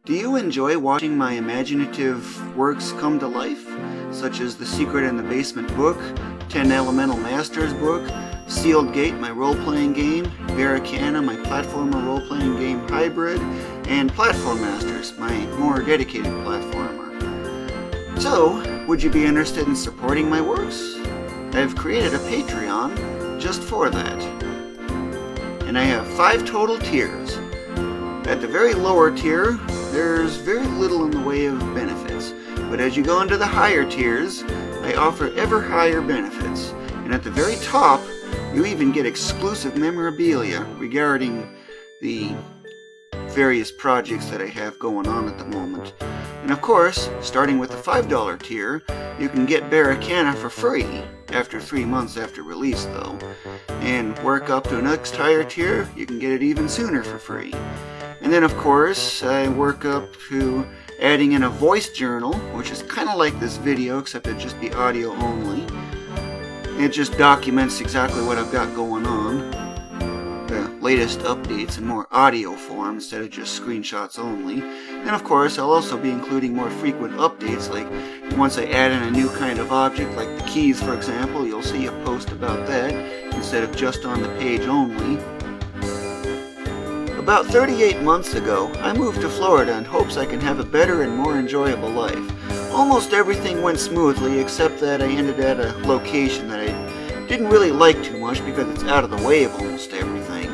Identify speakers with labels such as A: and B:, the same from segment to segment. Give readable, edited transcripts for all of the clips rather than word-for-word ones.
A: Do you enjoy watching my imaginative works come to life, such as The Secret in the Basement book, 10 Elemental Masters book, Sealed Gate, my role-playing game, Barricana, my platformer role-playing game hybrid, and Platform Masters, my more dedicated platformer? So, would you be interested in supporting my works? I've created a Patreon just for that. And I have 5 total tiers. At the very lower tier, there's very little in the way of benefits, but as you go into the higher tiers, I offer ever higher benefits, and at the very top, you even get exclusive memorabilia regarding the various projects that I have going on at the moment. And of course, starting with the $5 tier, you can get Barricana for free, after 3 months after release though, and work up to a next higher tier, you can get it even sooner for free. And then of course, I work up to adding in a voice journal, which is kind of like this video, except it'd just be audio only. It just documents exactly what I've got going on, the latest updates in more audio form instead of just screenshots only. And of course, I'll also be including more frequent updates, like once I add in a new kind of object, like the keys for example, you'll see a post about that, instead of just on the page only. About 38 months ago, I moved to Florida in hopes I can have a better and more enjoyable life. Almost everything went smoothly except that I ended at a location that I didn't really like too much because it's out of the way of almost everything.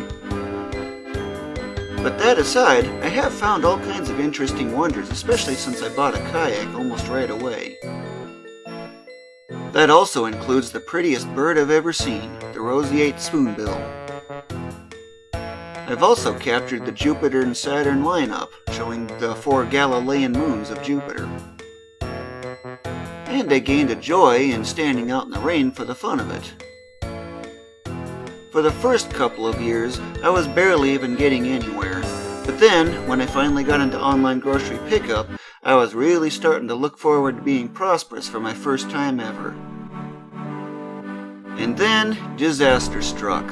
A: But that aside, I have found all kinds of interesting wonders, especially since I bought a kayak almost right away. That also includes the prettiest bird I've ever seen, the roseate spoonbill. I've also captured the Jupiter and Saturn lineup, showing the 4 Galilean moons of Jupiter. And I gained a joy in standing out in the rain for the fun of it. For the first couple of years, I was barely even getting anywhere, but then, when I finally got into online grocery pickup, I was really starting to look forward to being prosperous for my first time ever. And then, disaster struck.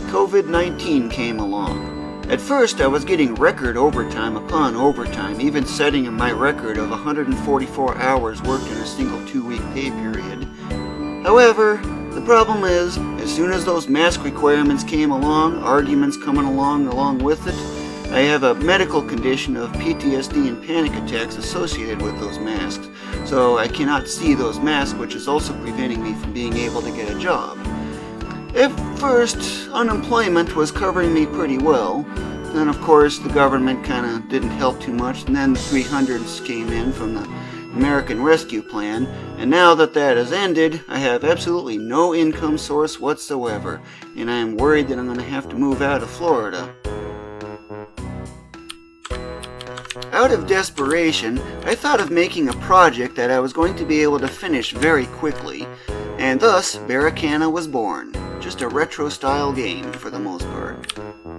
A: COVID-19 came along. At first, I was getting record overtime upon overtime, even setting my record of 144 hours worked in a single 2-week pay period. However, the problem is, as soon as those mask requirements came along, arguments coming along with it, I have a medical condition of PTSD and panic attacks associated with those masks, so I cannot see those masks, which is also preventing me from being able to get a job. At first, unemployment was covering me pretty well. Then, of course, the government kind of didn't help too much, and then the 300s came in from the American Rescue Plan, and now that that has ended, I have absolutely no income source whatsoever, and I am worried that I'm going to have to move out of Florida. Out of desperation, I thought of making a project that I was going to be able to finish very quickly, and thus Barricana was born. Just a retro-style game, for the most part.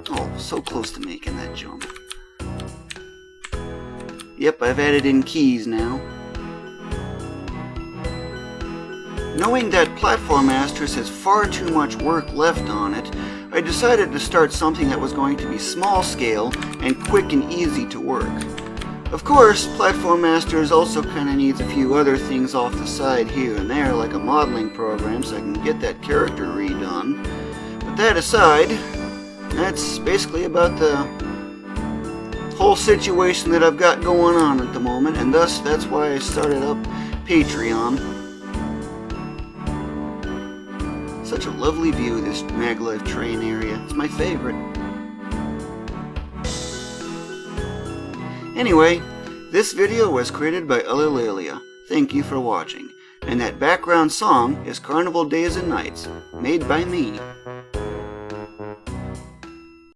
A: Oh, so close to making that jump. Yep, I've added in keys now. Knowing that Platform Masters has far too much work left on it, I decided to start something that was going to be small-scale and quick and easy to work. Of course, Platform Masters also kind of needs a few other things off the side here and there, like a modeling program so I can get that character redone. But that aside, that's basically about the whole situation that I've got going on at the moment, and thus that's why I started up Patreon. Such a lovely view, this maglev train area. It's my favorite. Anyway, this video was created by Ulillillia. Thank you for watching. And that background song is Carnival Days and Nights, made by me.